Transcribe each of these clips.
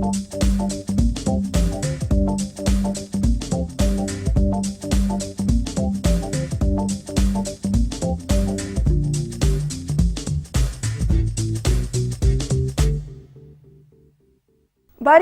Բարի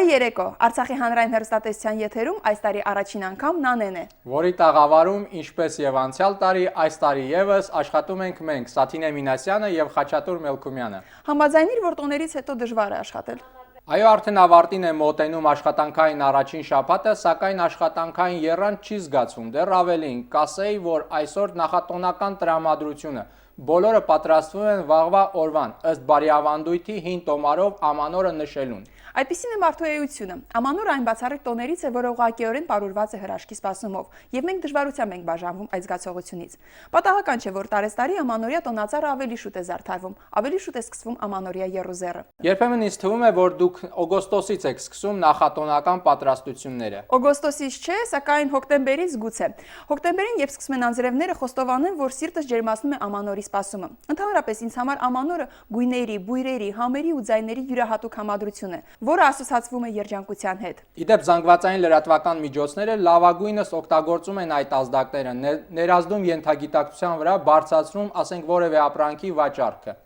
երեկո, Արցախի հանրային հեռուստատեսության եթերում այս տարի առաջին անգամ Նանեն է, որի տաղավարում, ինչպես եւ անցյալ տարի, այս տարի եւս աշխատում ենք մենք, Սաթինե Մինասյանը եւ Խաչատուր Մելքումյանը։ Համաձայնիր, որ տոներից հետո դժվար է աշխատել։ Այո, արդեն ավարտին է մոտենում աշխատանքային առաջին շաբաթը, սակայն աշխատանքային եռանդ չի զգացվում, դեռ ավելին, կասեի, որ այսօր նախատոնական տրամադրությունը բոլորը պատրաստվում են վաղվա օրվան, ըստ բարիավանդույթի հին տոմարով ամանորը նշելուն։ Այդպիսին է մարդու էությունը։ Ամանորը այն բացառիկ տոներից է, որը ուղղակիորեն պարուրված է հրաշքի սպասումով, եւ մենք դժվարությամբ ենք բաժանվում այդ զգացողությունից։ Պատահական չէ, որ տարեստարի ամանորյա տոնածառը ավելի շուտ է զարդարվում, ավելի շուտ է սկսվում ամանորյա եռուզեռը։ Երբեմն ինձ թվում է, որ դուք օգոստոսից եք սկսում նախատոնական պատրաստությունները։ Օգոստոսից չէ, սակայն հոկտեմբերից գուցե։ Հոկտեմբերին, երբ սկսում են անձրևները, խոստովանեմ, որ սիրտս ջերմացնում է ամանորի սպասումը։ Ընդհանրապես ինձ համար ամանորը գույների, բույրերի, համերի ու ձայների յուրահատուկ համադրություն է, որը ասոցացվում է երջանկության հետ։ Իդեպ զանգվածային լրատվական միջոցները լավագույնս օգտագործում են այդ ազդակները, ներազդում ենթագիտակցության վրա, բարձրացնում, ասենք, որևէ ապրանքի վաճառքը։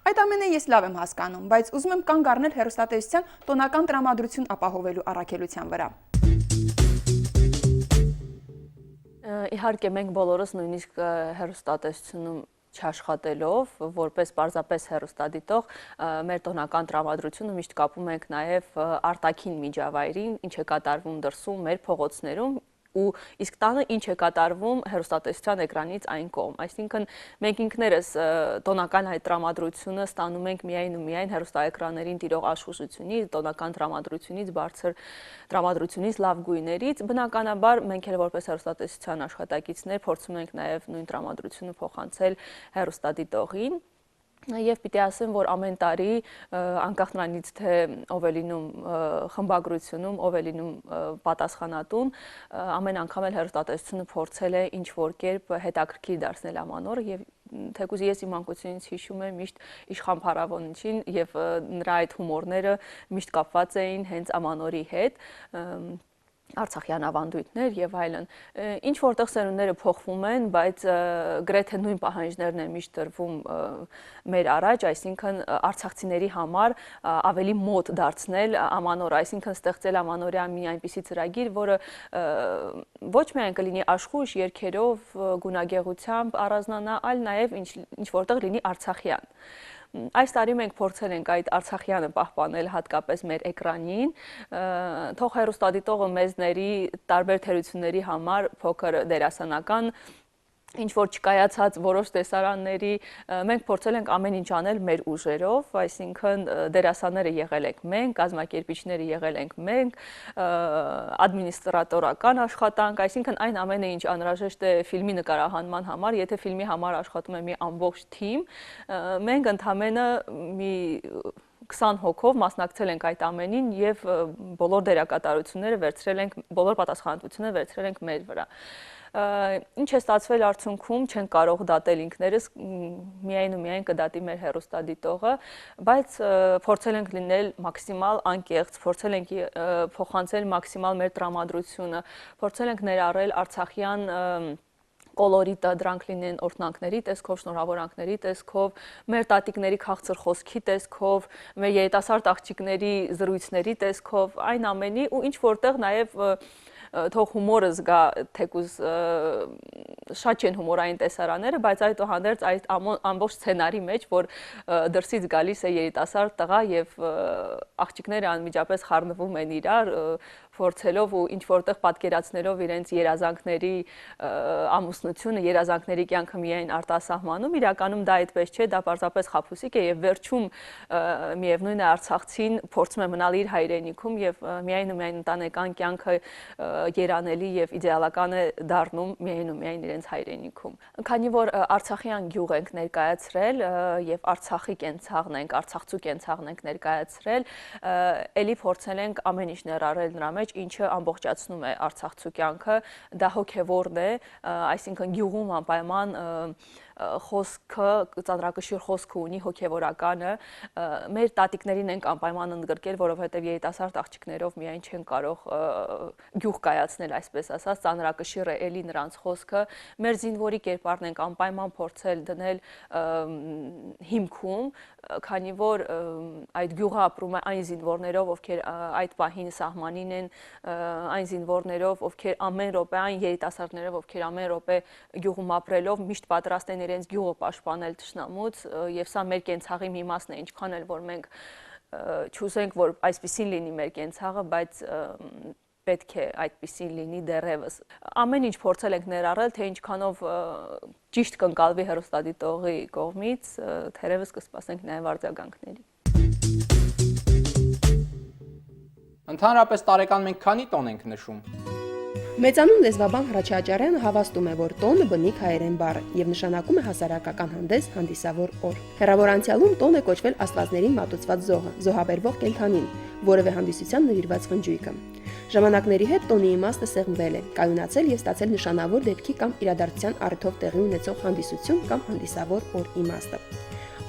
Այդ ամենը ես լավ եմ հասկանում, բայց ուզում եմ կանգ առնել հեռուստատեսության տոնական տրամադրություն ապահովելու առաքելության վրա։ Իհարկե մենք բոլորս նույնիսկ հեռուստատեսությունում չաշխատելով, որպես պարզապես հեռուստադիտող, մեր տոնական տրամադրությունը միշտ կապում ենք նաև արտաքին միջավայրին, ինչ է կատարվում դրսում, մեր փողոցներում, ու իսկ տանը ինչ է կատարվում հեռուստատեսության էկրանից այն կողմ։ Այսինքն մենք ինքներս տոնական այդ տրամադրությունը ստանում ենք միայն ու միայն հեռուստաէկրաններին տիրող աշխուժությունից, տոնական տրամադրությունից, բարձր տրամադրությունից, լավ գույներից։ Բնականաբար մենք էլ որպես հեռուստատեսության աշխատակիցներ փորձում ենք նաև նույն տրամադրությունը փոխանցել հեռուստադիտողին։ Եվ պիտի ասեմ, որ ամեն տարի անկախ նրանից, թե ով է լինում խմբագրությունում, ով է լինում պատասխանատուն, ամեն անգամ էլ հեռուստատեսությունը փորձել է ինչ-որ կերպ հետաքրքիր դարձնել ամանորը եւ թեկուզ ես իմ անկությունից հիշում եմ միշտ Իշխան Փարավոնիչին եւ նրա այդ հումորները միշտ կապված էին հենց ամանորի հետ, Արցախյան ավանդույթներ եւ այլն։ Ինչ որտեղ սերունդները փոխվում են, բայց գրեթե նույն պահանջներն են միշտ դրվում մեր առաջ, այսինքն արցախցիների համար ավելի մոտ դարձնել ամանորը, այսինքն ստեղծել ամանորյա մի այնպիսի ծրագիր, որը ոչ միայն կլինի աշխույժ երգերով, գունագեղությամբ առանձնանա, այլ նաեւ ինչ որտեղ լինի արցախյան։ Այս տարի մենք փորձել ենք այդ արցախյանը պահպանել հատկապես մեր էկրանին, թող հեռուստադիտողը մեզների տարբեր թերությունների համար փոքր դերասանական ինչ-որ չկայացած որոշ տեսարանների, մենք փորձել ենք ամեն ինչ անել մեր ուժերով, այսինքն դերասանները եղել ենք մենք, կազմակերպիչները եղել ենք մենք, ադմինիստրատորական աշխատանք, այսինքն այն ամենը, ինչ անհրաժեշտ է ֆիլմի նկարահանման համար, եթե ֆիլմի համար աշխատում է մի ամբողջ թիմ, մենք ընդամենը մի 20 հոգով մասնակցել ենք այդ ամենին եւ բոլոր դերակատարությունները վերցրել ենք, բոլոր պատասխանատվությունը վերցրել ենք մեր վրա։ Ինչ է ստացվել արդյունքում, չեն կարող դատել ինքներս, միայն ու միայն կդատի մեր հեռուստադիտողը, բայց փորձել ենք լինել մաքսիմալ անկեղծ, փորձել ենք փոխանցել մաքսիմալ մեր տրամադրությունը, փորձել ենք ներառել արցախյան կոլորիտը, դրանք լինեն օրհնանքների տեսքով, շնորհավորանքների տեսքով, մեր տատիկների քաղցր խոսքի տեսքով, մեր երիտասարդ աղջիկների զրույցների տեսքով, այն ամենի ու ինչ որտեղ նաև թող հումորը զգա, թեկուզ շատ չեն հումորային տեսարանները, բայց այդուհանդերձ այդ ամբողջ սցենարի մեջ, որ դրսից գալիս է երիտասարդ տղա եւ աղջիկները անմիջապես խառնվում են իրար, փորձելով ու ինչ որտեղ պատկերացնելով իրենց երազանքների ամուսնությունը, երազանքների կյանքը միայն արտասահմանում, իրականում դա այդպես չէ, դա պարզապես խաբուսիկ է եւ վերջում միևնույն է արցախցին փորձում է մնալ իր հայրենիքում եւ միայն ու միայն ընտանեկան կյանքը երանելի եւ իդեալական է դառնում միայն ու միայն իրենց հայրենիքում։ Քանի որ արցախյան գյուղ ենք ներկայացրել եւ Արցախի կենցաղն ենք, արցախցու կենցաղն ենք ներկայացրել, ելի փորձել ենք ամեն ինչ ներառել նրա մեջ, մեջ, ինչը ամբողջացնում է արցախցու կյանքը, դա հոգևորն է, այսինքն գյուղում անպայման խոսքը, ծանրակշիռ խոսքը ունի հոգևորականը, մեր տատիկներին ենք անպայման ընդգրկել, որովհետև երիտասարդ աղջիկներով միայն չեն կարող գյուղ կայացնել, այսպես ասած, ծանրակշիռ է էլի նրանց խոսքը, մեր զինվորի կերպարն ենք անպայման փորձել դնել հիմքում, քանի որ այդ գյուղը ապրում է այն զինվորներով, ովքեր այդ պահին սահմանին են, այն զինվորներով, ովքեր ամեն րոպե, այն երիտասարդներով, ովքեր ամեն րոպե գյուղում ապրելով միշտ պատրաստ են իրենց գյուղը պաշտպանել թշնամուց, եւ սա մեր կենցաղի մի մասն է, ինչքան էլ որ մենք չուզենք, որ այսպեսին լինի մեր կենցաղը, բայց պետք է այդպեսին լինի դեռևս։ Ամեն ինչ փորձել ենք ներառել, թե ինչքանով ճիշտ կընկալվի հեռուստադիտողի կողմից, թերևս կսպասենք նաև արձագանքների։ Ընդհանրապես տարեկան մենք քանի տոն ենք նշում։ Մեծանուն լեզվաբան Հրաչյա Աճարյանը հավաստում է, որ տոնը բնիկ հայերեն բառ է եւ նշանակում է հասարակական հանդես, հանդիսավոր օր։ Հեռավոր անցյալում տոն է կոչվել աստվածներին մատուցված զոհը, զոհաբերվող կենդանին, որևէ հանդիսության նվիրված խնջույքը։ Ժամանակների հետ տոնի իմաստը սեղմվել է, կայունացել եւ ստացել նշանավոր դեպքի կամ իրադարձության առիթով տեղի ունեցող հանդիսություն կամ հանդիսավոր օր իմաստը։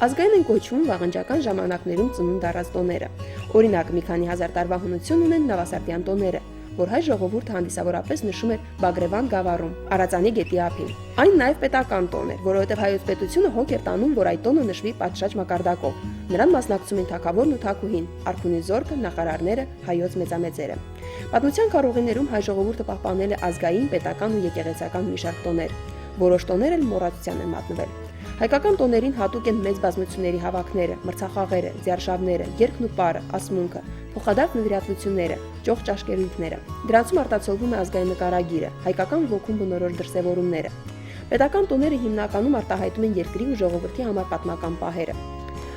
Ազգային են կոչվում վաղնջական ժամանակներում ծնունդ առած տոները։ Օրինակ, մի քանի հազար տարվա հնություն ունեն նավասարտյան տոները, որ հայ ժողովուրդը հանդիսավորապես նշում էր Բագրևան գավառում, Արածանի գետի ափին։ Այն նաև պետական տոն էր, որովհետև հայոց պետությունը հոգ էր տանում, որ այդ տոնը նշվի պատշաճ մակարդակով։ Նրան մասնակցում են թագավորն ու թագուհին, արքունի զորքը, նախարարները, հայոց մեծամեծերը։ Պատմության քարոզիներում հայ ժողովուրդը պահպանել է ազգային, պետական ու եկեղեցական մի շարք տոներ։ Որոշ տոներ էլ մոռացության են մատնվել։ Հայկական տոներին հատուկ են մեծ բազմությունների հավաքները, մրցախաղերը, ձիարշավները, երգն ու պարը, ասմունքը, փոխադարձ նվիրատվությունները, ճոխ ճաշկերույթները։ Դրանցում արտացոլվում է ազգային նկարագիրը, հայկական ոգուն բնորոշ դրսևորումները։ Պետական տոները հիմնականում արտահայտում են երկրի ու ժողովրդի համար պատմական պահերը։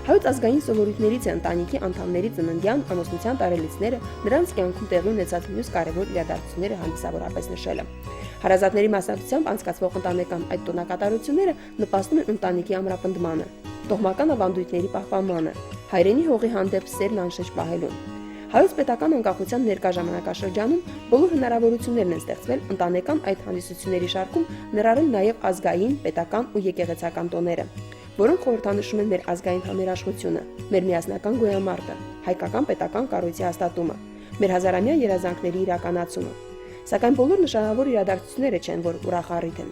Հայոց ազգային սովորույթներից է ընտանիքի անդամների ծննդյան, ամուսնության տարելիցները, նրանց կյանքում տեղի ունեցած մյուս կարևոր իրադարձությունները հանդիսավորապես նշելը։ Հարազատների մասնակցությամբ անցկացվող ընտանեկան այդ տոնակատարությունները նպաստում են ընտանիքի ամրապնդմանը, տոհմական ավանդույթների պահպանմանը, հայրենի հողի հանդեպ սերն անշեշ պահելուն։ Հայոց պետական անկախության ներկա ժամանակաշրջանում բոլոր հնարավորություններն են ստեղծվել ընտանեկան այդ հանդիսությունների շարքում ներառել նաև ազգային, պետական ու եկեղեցական տոները, որոնք խորհրդանշում են մեր ազգային համերաշխությունը, մեր միասնական գոյամարտը, հայկական պետական կառույցի հաստատումը, մեր հազարամյա երազանքների իրականացումը։ Սակայն բոլոր նշանավոր իրադարձությունները չեն, որ ուրախառիթ են։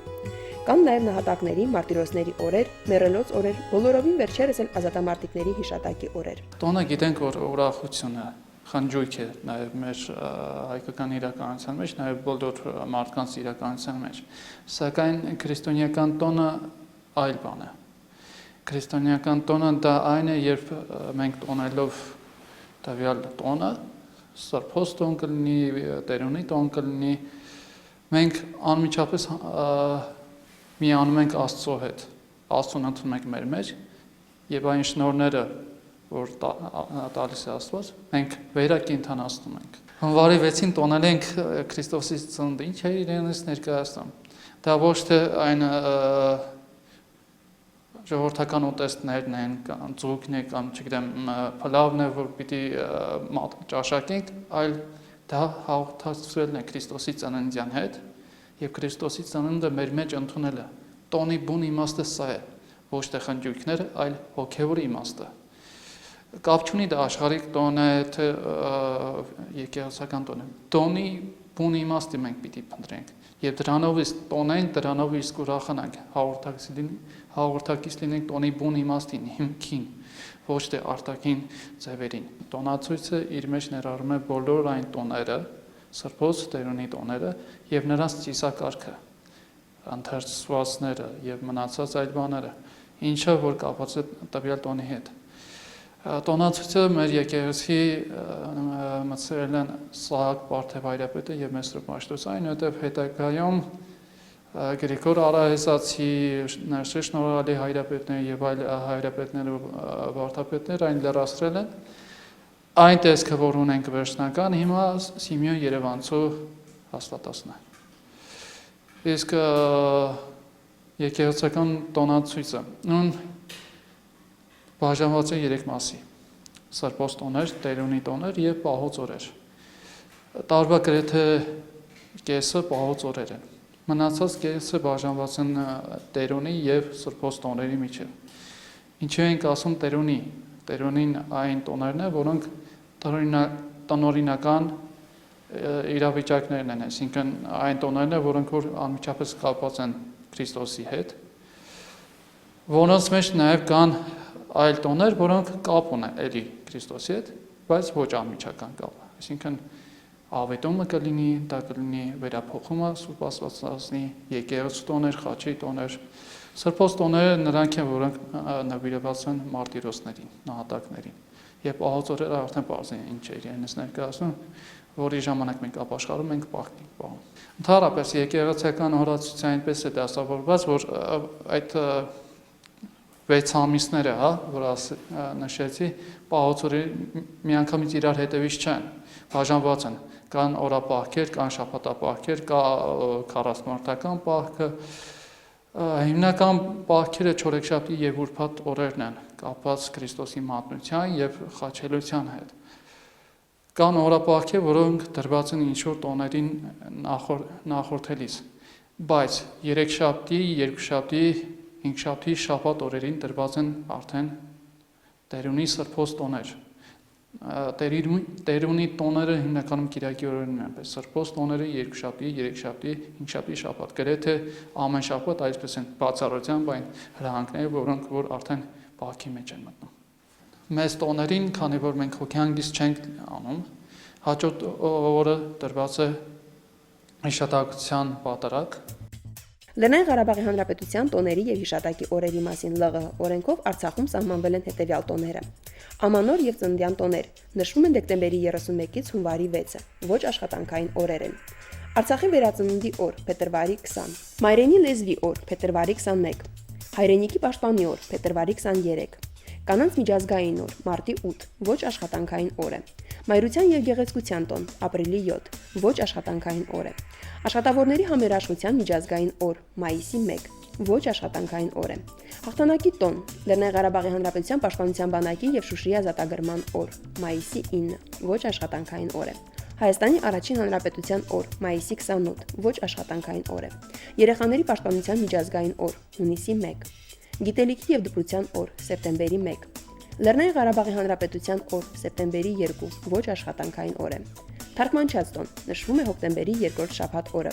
Կան նաև նահատակների, մարտիրոսների օրեր, մեռելոց օրեր, բոլորովին վերջերս էլ ազատամարտիկների հիշատակի օրեր։ Տոնը գիտենք, որ ուրախություն է, խնջույք է նաև մեր հայկական իրականության մեջ, նաև բոլոր մարդկանց իրականության մեջ։ Սակայն քրիստոնեական տոնը այլ բան է։ Քրիստոնեական տոնը դա այն է, երբ մենք տոնելով տվյալ տոնը, Սրբոց տոն կլինի, Տերունի տոն կլինի, մենք անմիջապես միանում ենք Աստծո հետ, Աստծուն ընդունում ենք մեր մեջ եւ այն շնորհները, որ տալիս է Աստված, մենք վերակենդանացնում ենք։ Հունվարի 6-ին տոնել ենք Քրիստոսի ծնունդը, ինչ է իրենից ներկայացնում։ Դա ոչ թե այն ժողովրդական ուտեստներն են, կամ ձուկն է, կամ չգիտեմ, փլավն է, որ պիտի ճաշակենք, այլ դա հաղորդակցվելն է Քրիստոսի ծննդյան հետ եւ Քրիստոսի ծնունդը մեր մեջ ընդունելը։ Տոնի բուն իմաստը սա է, ոչ թե խնջույքները, այլ հոգեվոր իմաստը։ Կապ չունի դա աշխարհիկ տոն է, թե եկեղեցական տոն է։ Տոնի բուն իմաստը մենք պիտի փնտրենք եւ դրանով իսկ տոնեն, դրանով իսկ ուրախանանք, հաղորդակից լինենք տոնի բուն իմաստին, հիմքին, ոչ թե արտաքին ձևերին։ Տոնացույցը իր մեջ ներառում է բոլոր այն տոները, Սրբոց Տերունի տոները եւ նրանց ծիսակարգը, ընթերցվածները եւ մնացած այլ բաները, ինչը որ կապված է տվյալ տոնի հետ։ Տոնացույցը մեր եկեղեցի մտցրել են Սահակ Պարթև հայրապետը եւ Մեսրոպ Մաշտոցային, որտեղ հետագայում Գրիգոր Արահեսացի, Ներսե Շնորհալի հայրապետները եւ այլ հայրապետներ ու վարդապետներ այն լրացրել են։ Այն տեսքը, որ ունենք վերջնական, հիմա Սիմեոն Երևանցու հաստատացն է։ Իսկ եկեղեցական տոնացույցը նույն բաժանված է 3 մասի՝ Սրբոց տոներ, Տերունի տոներ եւ Պահոց օրեր։ տարվա գրեթե կեսը պահոց օրեր են։ Մնացած կեսը բաժանված են Տերունի եւ Սուրբոց տոների միջեւ։ Ինչու ենք ասում Տերունի։ Տերունին այն տոներն են, որոնք տնօրինական իրավիճակներն են, այսինքն այն տոներն են, որոնք որ անմիջապես կապված են Քրիստոսի հետ։ Որոնց մեջ նաև կան այլ տոներ, որոնք կապ ունեն էլի Քրիստոսի հետ, բայց ոչ անմիջական կապ։ Այսինքն ավետումը կլինի, դա կլինի վերափոխումը Սուրբ Աստվածածնի, եկեղեցու տոներ, խաչի տոներ։ Սրբոց տոները նրանք են, որոնք նվիրված են մարտիրոսներին, նահատակներին։ Եվ ահոց օրերը արդեն պարզ են ինչ է իրենից ներկայացնում, որի ժամանակ մենք ապաշխարում ենք պահում։ Ընդհանրապես եկեղեցական օրացույցը այնպես է դասավորված, որ այդ 6 ամիսները, որ նշեցի, պահոց օրերը միանգամից իրար հետևից չեն, բաժանված են, կան օրապահքեր, կան շաբաթապահքեր, կա 40-մարտական պահքը, հիմնական պահքերը չորեքշաբթի եւ ուրբաթ օրերն են, կապված Քրիստոսի մատնության եւ խաչելության հետ։ Կան օրապահքեր, որոնք դրված են ինչ-որ տոներին նախորդելիս, բայց երեքշաբթի, երկուշաբթի, հինգշաբթի, շաբաթ օրերին դրված են արդեն Տերունի Սրբոց տոներ։ Տերունի տոները հիմնականում կիրակի օրերն են, բայց Սրբոց տոները երկուշաբթի, երեքշաբթի, հինգշաբթի, շաբաթ, գրեթե ամեն շաբաթ այսպես են բացառությամբ այն հրահանգները, որոնք որ արդեն բախի մեջ են մտնում։ Մեծ տոներին, քանի որ մենք հոգեանգիստ չենք անում, հաջորդ օրը դրված է հիշատակության պատարագ։ Լեռնային Ղարաբաղի Հանրապետության տոների եւ հիշատակի օրերի մասին ԼՂՀ օրենքով Արցախում սահմանվել են հետեւյալ տոները. Ամանոր եւ ծննդյան տոներ նշվում են դեկտեմբերի 31-ից հունվարի 6-ը, ոչ աշխատանքային օրեր են։ Արցախի վերածննդի օր, փետրվարի 20, Մայրենի լեզվի օր, փետրվարի 21, Հայրենիքի պաշտպանի օր, փետրվարի 23, Կանանց միջազգային օր, մարտի 8, ոչ աշխատանքային օր է։ Մայրության եւ գեղեցկության տոն, ապրիլի 7, ոչ աշխատանքային օր է։ Աշխատավորների համերաշխության միջազգային օր, մայիսի 1, ոչ աշխատանքային օր է։ Հաղթանակի տոն, Լեռնային Ղարաբաղի Հանրապետության Պաշտպանության բանակի եւ Շուշիի ազատագրման օր, մայիսի 9, ոչ աշխատանքային օր է։ Հայաստանի առաջին հանրապետության օր, մայիսի 28, ոչ աշխատանքային օր է։ Երեխաների պաշտպանության միջազգային օր, հունիսի 1, Գիտելիքի եւ դպրության օր, սեպտեմբերի 1, Լեռնային Ղարաբաղի Հանրապետության օր, սեպտեմբերի 2, ոչ աշխատանքային օր է։ Թարգմանչած տոն նշվում է հոկտեմբերի 2-րդ շաբաթ օրը։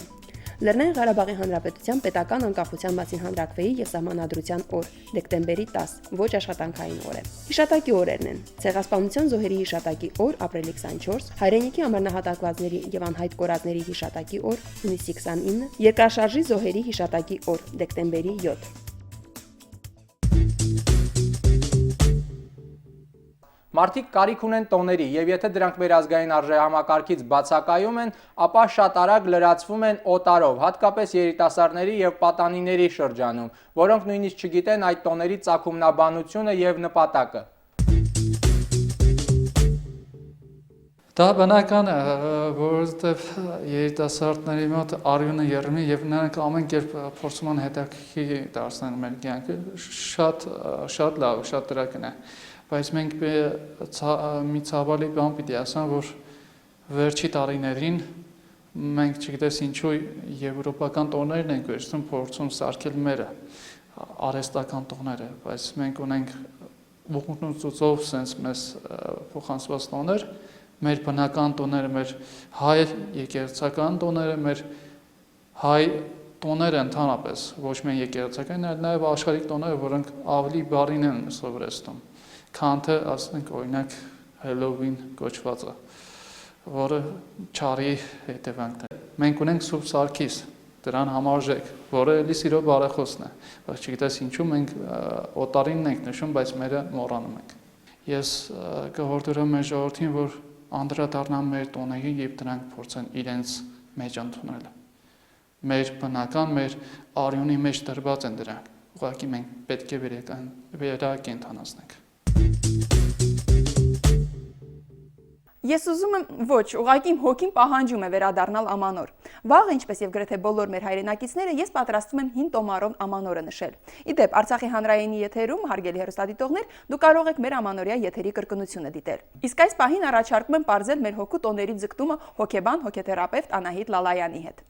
Լեռնային Ղարաբաղի Հանրապետության պետական անկախության մասին հանրակրվեի եւ սահմանադրության օր, դեկտեմբերի 10, ոչ աշխատանքային օր է։ Հիշատակի օրերն են. Ցեղասպանության զոհերի հիշատակի օր, ապրիլի 24, Հայրենիքի ամառնահատակվածների եւ անհայտ կորածների հիշատակի օր, հունիսի 29, Երկրաշարժի զոհերի հիշատակի օր, դեկտեմբերի 7։ Մարդիկ կարիք ունեն տոների եւ եթե դրանք վերազգային արժեհամակարգից բացակայում են, ապա շատ արագ լրացվում են օտարով, հատկապես երիտասարդների եւ պատանիների շրջանում, որոնք նույնիսկ չգիտեն այդ տոների ծագումնաբանությունը եւ նպատակը։ Դա բնական է, որովհետև երիտասարդների մոտ արյունը եռում է եւ նրանք ամեն կերպ փորձում են հետաքրքիր դարձնել մեր կյանքը, շատ լավ, շատ դրական է։ Բայց մենք մի ցավալի բան պիտի ասեմ, որ վերջի տարիներին մենք չգիտես ինչու եվրոպական տոներն ենք վերցնում, փորձում սարքել մերը, արհեստական տոները, բայց մենք ունենք ողնուծով sense մեզ փոխանցված տոներ, մեր բնական տոները, մեր հայ եկեղեցական տոները, մեր հայ տոները ընդհանրապես, ոչ միայն եկեղեցական, այլ նաև աշխարհիկ տոները, որոնք ավելի բարին են սովորեցնում։ Քանթը, ասենք, օրինակ Halloween կոչվածը, որը չարի հետևանքն է։ Մենք ունենք Սուրբ Սարգիս, դրան համարժեք, որը էլի սիրո բարեխոսն է, բայց չգիտես ինչու մենք օտարինն ենք նշում, բայց մերը մոռանում ենք։ Ես կհորդորեմ մեր ժողովրդին, որ անդրադառնան մեր տոներին եւ դրանք փորձեն իրենց մեջ ընդունել։ Մեր բնական, մեր արյունի մեջ դրված են դրանք։ Ուղղակի մենք պետք է վերակենդանացնենք։ Ես ուզում եմ ոչ, ուղղակի իմ հոգին պահանջում է վերադառնալ ամանոր։ Վաղը, ինչպես եւ գրեթե բոլոր մեր հայրենակիցները, ես պատրաստվում եմ հին տոմարով ամանորը նշել։ Իդեպ, Արցախի հանրայինի եթերում, հարգելի հեռուստադիտողներ, դուք կարող եք մեր ամանորյա եթերի կրկնությունը դիտել։ Իսկ այս պահին առաջարկում եմ բարձել մեր հոգու տոների ձգտումը հոգեբան, հոգեթերապևտ Անահիտ Լալայանի հետ։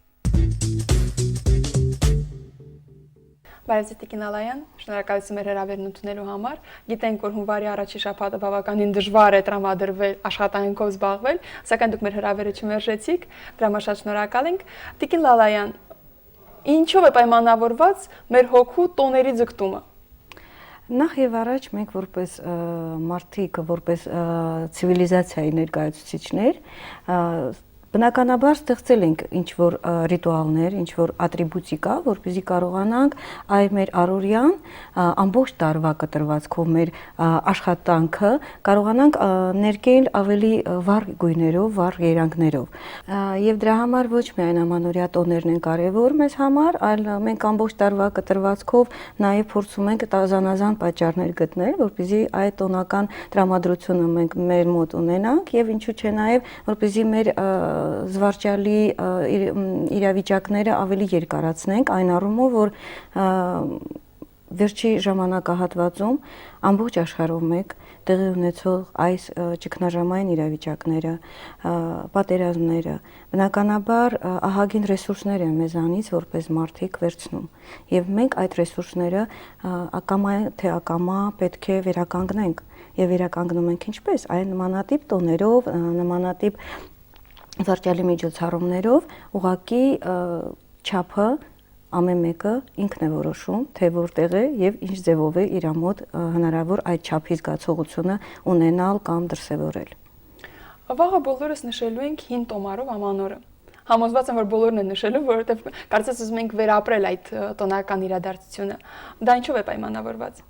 Բարև ձեզ Տիկին Լալայան, շնորհակալություն մեր հրավերն ընդունելու համար։ Գիտենք, որ հունվարի առաջի շաբաթը բավականին դժվար է տրամադրվել աշխատանքով զբաղվել, սակայն դուք մեր հրավերը չմերժեցիք, դրա համար շատ շնորհակալ ենք։ Տիկին Լալայան, ինչով է պայմանավորված մեր հոգու տոների ձգտումը։ Նախ եւ առաջ մենք որպես մարդիկ, որպես ցիվիլիզացիայի ներկայացուցիչներ բնականաբար ստեղծել ենք ինչ-որ ռիտուալներ, ինչ-որ ատրիբուտիկա, որպեսզի կարողանանք այ մեր առօրյան ամբողջ տարվա կտրվածքով մեր աշխատանքը կարողանանք ներկել ավելի վառ գույներով, վառ երանգներով։ Եվ դրա համար ոչ միայն ամանորյա տոներն են կարևոր մեզ համար, այլ մենք ամբողջ տարվա կտրվածքով նաև փորձում ենք զանազան պատճառներ գտնել, որպեսզի այդ տոնական տրամադրությունը մենք մեր մոտ ունենանք եւ ինչու՞ չէ նաև որպեսզի մեր զվարճալի իրավիճակները ավելի երկարացնենք այն առումով, որ վերջի ժամանակահատվածում ամբողջ աշխարհով մեկ տեղի ունեցող այս ճգնաժամային իրավիճակները, պատերազմները, բնականաբար ահագին ռեսուրսներ են մեզանից որպես մարդիկ վերցնում եւ մենք այդ ռեսուրսները ակամա թե ակամա պետք է վերականգնենք եւ վերականգնում ենք ինչպես այն նմանատիպ տոներով, նմանատիպ զվարճալի միջոցառումներով ուղղակի չափը ամեն մեկը ինքն է որոշում, թե որտեղ է եւ ինչ ձևով է իր մոտ հնարավոր այդ չափի զգացողությունը ունենալ կամ դրսևորել։ Վաղը բոլորս նշելու ենք հին տոմարով ամանորը։ Համոզված եմ, որ բոլորն են նշելու, որովհետեւ կարծես ուզում ենք վերապրել այդ տոնական իրադարձությունը։ Դա ինչով է պայմանավորված։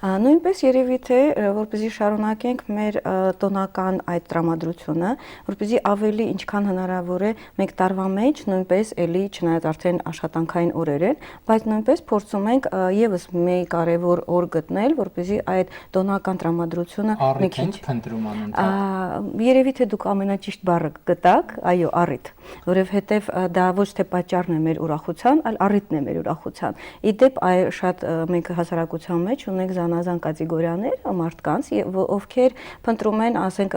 Նույնպես երևի թե որպեսզի շարունակենք մեր տոնական այդ տրամադրությունը, որպեսզի ավելի ինչքան հնարավոր է մենք տարվա մեջ նույնպես էլի չնայած արդեն աշխատանքային օրեր են, բայց նույնպես փորձում ենք եւս մի կարևոր օր գտնել, որպեսզի այդ տոնական տրամադրությունը մի քիչ փնտրում անընդհատ։ Երևի թե դուք ամենաճիշտ բառը գտաք, այո, առիթ, որովհետեւ դա ոչ թե պատճառն է մեր ուրախության, այլ առիթն է մեր ուրախության։ Իդեպ շատ մենք հասարակության մեջ ունենք զանազան կատեգորիաներ մարդկանց, ովքեր փնտրում են, ասենք,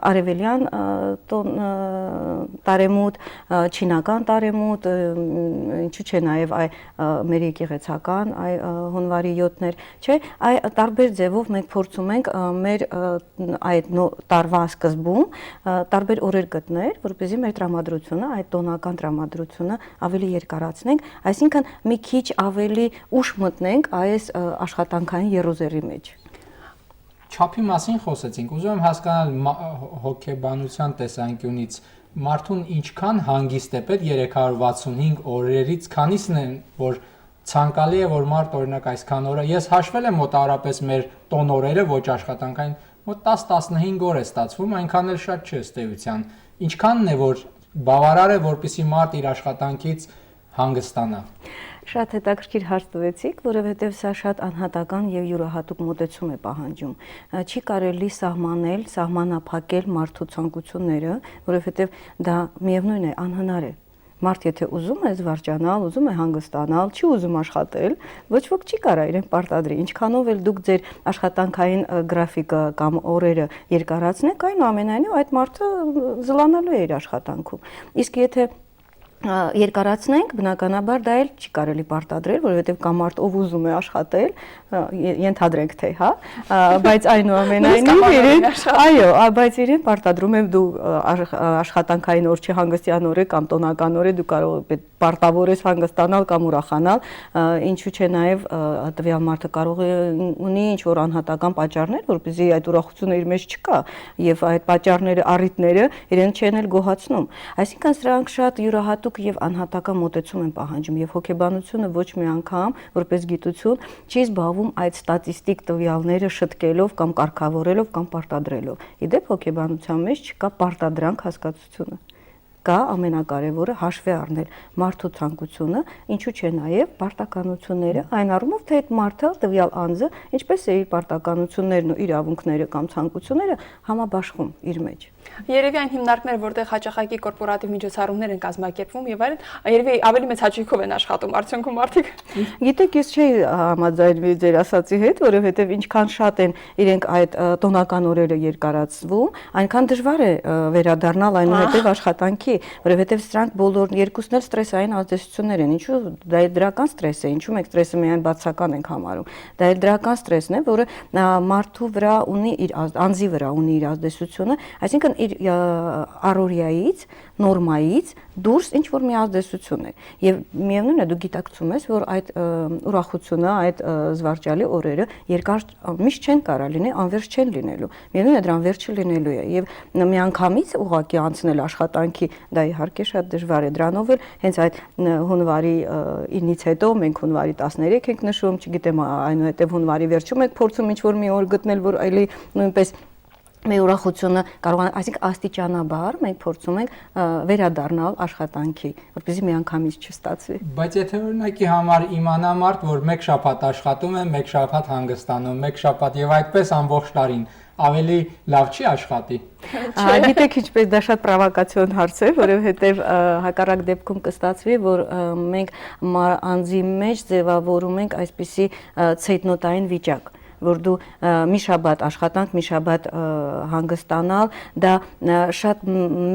արևելյան տարեմուտ, չինական տարեմուտ, ինչու՞ չէ նաև մեր եկեղեցական հունվարի 7-ներ, չէ, տարբեր ձևով մենք փորձում ենք մեր այդ տարվա սկզբում տարբեր օրեր գտնել, որպեսզի մեր տրամադրությունը, այդ տոնական տրամադրությունը ավելի երկարացնենք, այսինքն մի քիչ ավելի ուշ մտնենք այս աշխատանքային երուզերի մեջ։ Չափի մասին խոսեցինք, ուզում եմ հասկանալ հոգեբանության տեսանկյունից մարդուն ինչքան հանգիստ է պետք 365 օրերից քանիսն են, որ ցանկալի է, որ մարդ օրինակ այսքան օրը, ես հաշվել եմ մոտավորապես մեր տոնորերը ոչ աշխատանքային, մոտ 10-15 օր է ստացվում, այնքան էլ շատ չէ ըստ էության։ Ինչքանն է, որ բավարար է, որպեսզի մարդ իր աշխատանքից հանգստանա։ Շատ հետաքրքիր հարց տվեցիք, որովհետև սա շատ անհատական եւ յուրահատուկ մոտեցում է պահանջում։ Չի կարելի սահմանել, սահմանափակել մարդու ցանկությունները, որովհետև դա միևնույն է, անհնար է։ Մարդ եթե ուզում է զվարճանալ, ուզում է հանգստանալ, չի ուզում աշխատել, ոչ ոք չի կարա իրեն պարտադրի։ Ինչքանով էլ դուք ձեր աշխատանքային գրաֆիկը կամ օրերը երկարացնեք, այնուամենայնիվ այդ մարդը զլանալու է իր աշխատանքում։ Իսկ եթե երկարացնենք, բնականաբար դա էլ չի կարելի պարտադրել, որովհետև կա մարդ, ով ուզում է աշխատել, ենթադրենք թե, հա, բայց այնուամենայնիվ իրեն, այո, բայց իրեն պարտադրում եմ դու աշխատանքային օր չի հանգստյան օր է կամ տոնական օր է, դու կարող ես պարտավոր ես հանգստանալ կամ ուրախանալ, ինչու՞ չէ նաև տվյալ մարդը կարող է ունի ինչ-որ անհատական պատճառներ, որպեսզի այդ ուրախությունը իր մեջ չկա, եւ այդ պատճառները, առիթները իրեն չեն էլ գոհացնում։ Այսինքն սրանք շատ յուրահատուկ եւ անհատական մոտեցում են պահանջում եւ հոգեբանությունը ոչ մի անգամ որպես գիտություն չի զբաղվում այդ ստատիստիկ տվյալները շտկելով կամ կարգավորելով կամ պարտադրելով։ Իդեպ հոգեբանության մեջ չկա պարտադրանք հասկացությունը։ Կա ամենակարևորը հաշվի առնել մարդու ցանկությունը, ինչու՞ չէ նաև պարտականությունները, այն առումով թե այդ մարդը, տվյալ անձը, ինչպես է իր պարտականություններն ու իրավունքները կամ ցանկությունները համաբաշխում իր մեջ։ Երևի այն հիմնարկները, որտեղ հաճախակի կորպորատիվ միջոցառումներ են կազմակերպվում եւ այլն, երևի ավելի մեծ հաճույքով են աշխատում արդյունքում մարդիկ։ Գիտեք, ես չէի համաձայնվի ձեր ասացի հետ, որովհետև ինչքան շատ են իրենք այդ տոնական օրերը երկարացվում, այնքան դժվար է վերադառնալ այնուհետև աշխատանքի, որովհետև սրանք բոլոր երկուսն էլ ստրեսային ազդեցություններ են։ Ինչու՞ դա է դրական ստրես է, ինչու՞ մենք ստրեսը միայն բացական ենք համարում։ Դա էլ դրական ստրեսն է, որը մարդու վրա ունի իր անձի վրա ունի իր ազդեցությունը, այսինքն իր առօրյայից, նորմայից դուրս ինչ որ մի ազդեցություն է եւ միևնույնն է դու գիտակցում ես որ այդ ուրախությունը այդ զվարճալի օրերը երկար միշտ չեն կարա լինի անվերջ չեն լինելու միևնույնն է դրան վերջը լինելու է եւ միանգամից ուղակի անցնել աշխատանքի դա իհարկե շատ դժվար է դրանով էլ հենց այդ հունվարի 9-ից հետո մենք հունվարի 13 ենք նշում չգիտեմ այնուհետեւ հունվարի վերջում ենք փորձում ինչ որ մի օր գտնել որ այլի նույնպես մեր ուրախությունը կարողանա, այսինքն աստիճանաբար մենք փորձում ենք վերադառնալ աշխատանքի, որպեսզի միանգամից չստացվի։ Բայց եթե օրինակի համար իմանա մարդ, որ մեկ շաբաթ աշխատում է, մեկ շաբաթ հանգստանում, մեկ շաբաթ եւ այդպես ամբողջ տարին, ավելի լավ չի աշխատի։ Գիտեք ինչպես դա շատ պրովոկացիոն հարց է, որովհետեւ հակառակ դեպքում կստացվի, որ մենք անձի մեջ ձևավորում ենք այսպիսի ցեյտնոտային վիճակ որ դու մի շաբաթ աշխատանք, մի շաբաթ հանգստանալ, դա շատ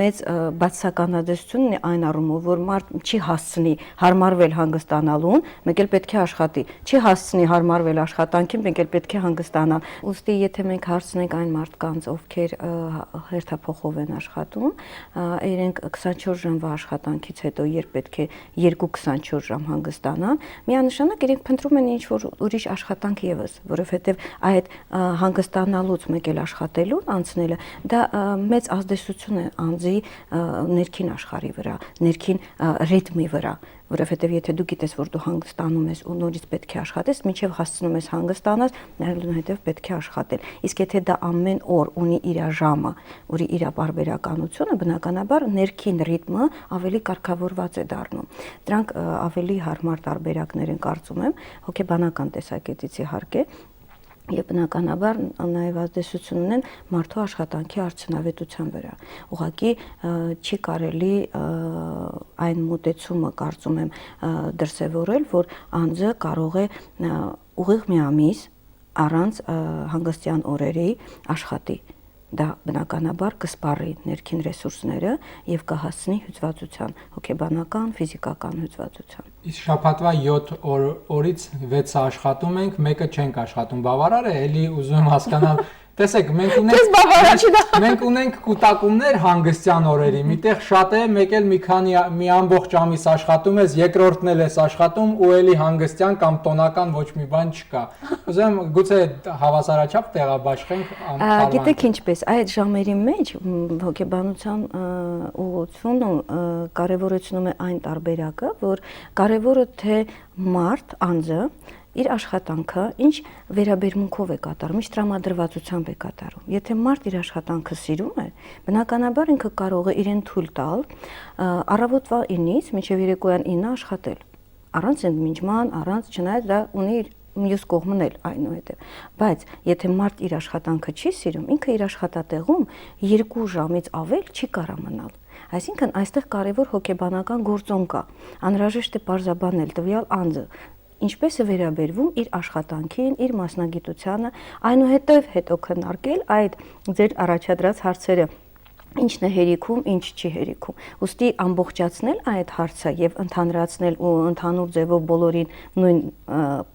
մեծ բացասականացություն ունի այն առումով, որ մարդ չի հասցնի հարմարվել հանգստանալուն, մեկ էլ պետք է աշխատի, չի հասցնի հարմարվել աշխատանքին, մեկ էլ պետք է հանգստանալ։ Ուստի եթե մենք հարցնենք այն մարդկանց, ովքեր հերթափոխով են աշխատում, իրենք 24 ժամվա աշխատանքից հետո երբ պետք է 2-24 ժամ հանգստանան, միանշանակ իրենք փնտրում են ինչ-որ ուրիշ աշխատանք եւս, որովհետեւ այդ հանգստանալուց մեկ էլ աշխատելուն անցնելը դա մեծ ազդեցություն է անձի ներքին աշխարհի վրա, ներքին ռիթմի վրա, որովհետև եթե դու գիտես, որ դու հանգստանում ես ու նորից պետք է աշխատես, մինչև հասցնում ես հանգստանալ, այնուհետև պետք է աշխատել։ Իսկ եթե դա ամեն օր ունի իր ժամը, որի իր բարբերականությունը, բնականաբար ներքին ռիթմը ավելի կարգավորված է դառնում։ Դրանք ավելի հարմար տարբերակներ են կարծում եմ, հոգեբանական տեսակետից իհարկե։ Եվ բնականաբար նաև ազդեցություն ունեն մարդու աշխատանքի արդյունավետության վրա։ Ուղղակի չի կարելի այն մոտեցումը կարծում եմ դրսևորել, որ անձը կարող է ուղիղ մի ամիս առանց հանգստյան օրերի աշխատի։ Դա բնականաբար կսպառի ներքին ռեսուրսները եւ կհասցնի հյուծվածության, հոգեբանական, ֆիզիկական հյուծվածության։ Իսկ շաբաթվա 7 օրից 6-ը աշխատում ենք, մեկը չենք աշխատում։ Բավարար է, էլի ուզում եմ հասկանալ Տեսեք, մենք ունենք կուտակումներ հանգստյան օրերի, միտեղ շատ է, մեկ էլ մի ամբողջ ամիս աշխատում ես, երկրորդն էլ ես աշխատում ու էլի հանգստյան կամ տոնական ոչ մի բան չկա։ Ուզում եմ գուցե հավասարաչափ տեղաբաշխենք Գիտեք ինչպես, այդ ժամերի մեջ հոգեբանության ուղղությունը կարևորեցնում է այն տարբերակը, որ կարևորը թե մարդ, անձը իր աշխատանքը ինչ վերաբերմունքով է կատարում, ինչ տրամադրվածությամբ է կատարում։ Եթե մարդ իր աշխատանքը սիրում է, բնականաբար ինքը կարող է իրեն թույլ տալ առավոտվա 9-ից մինչև երեկոյան 9 աշխատել, առանց ընդմիջման, առանց չնայած դա ունի մյուս կողմն էլ այնուհետև։ Բայց եթե մարդ իր աշխատանքը չի սիրում, ինքը իր աշխատատեղում 2 ժամից ավել չի կարա մնալ։ Այսինքն այստեղ կարևոր հոգեբանական գործոն կա։ Անհրաժեշտ է պարզաբանել տվյալ անձը ինչպես է վերաբերվում իր աշխատանքին, իր մասնագիտությանը, այնուհետև հետո քննարկել այդ ձեր առաջադրած հարցերը ինչն է հերիքում, ինչ չի հերիքում։ Ուստի ամբողջացնել այդ հարցը եւ ընդհանրացնել ու ընդհանուր ձևով բոլորին նույն